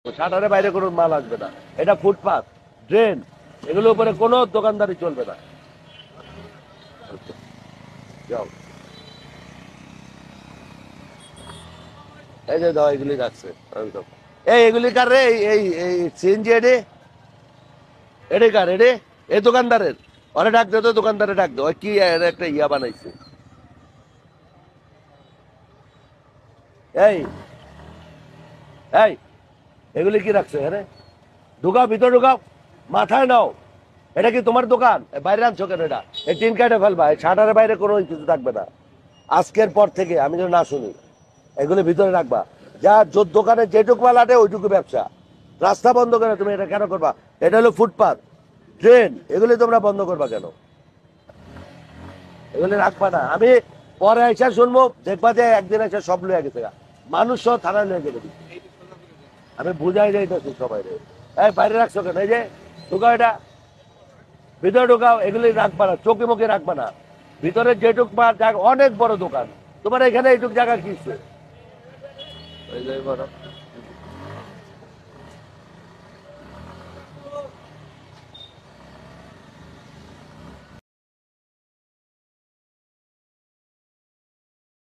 শাটারের বাইরে কোনো মাল আসবে না। এটা ফুটপাত, ড্রেন, এগুলোর উপরে কোনো দোকানদারি চলবে না। যাও, এই যে দাও, এগুলি রাখছে একদম। এই এগুলি কার রে? এই এই সিএনজি এডে, এডে কার? এডে এই দোকানদারের। ওরে ডাক দে তো, দোকানদারে ডাক দে। ওই কি একটা ইয়া বানাইছে। এই এই এগুলি কি রাখছে? হ্যাঁ, ঢুকাও, ভিতরে ঢুকাও, মাথায় নাও। এটা কি তোমার দোকান? বাইরে আনছো কেন? এটা এই টিন কাটে ফেলবা, এই শাটারের বাইরে কোনো কিছু থাকবে না আজকের পর থেকে, আমি যেন না শুনি। এগুলো ভিতরে রাখবা। যা দোকানে যেটুকু মাল আটে ওইটুকু ব্যবসা। রাস্তা বন্ধ করে তুমি এটা কেন করবা? এটা হলো ফুটপাত, ট্রেন, এগুলি তোমরা বন্ধ করবা কেন? এগুলি রাখবা না। আমি পরে এসে শুনবো, দেখবা যে একদিন এসে সব লয়ে গেছে, মানুষ সহ থানায় লয়ে গেলে। আমি বুঝাই যাইতেছি সবাই রে। এই বাইরে রাখছো কেন? এই যে ঢুকাও, এটা ভিতরে ঢুকাও। এগুলি রাখবা না, চোখে মুখে রাখবা না। ভিতরে যেটুক জায়গা, অনেক বড় দোকান, তোমার এখানে এইটুক জায়গা কিসে? এই যে বড়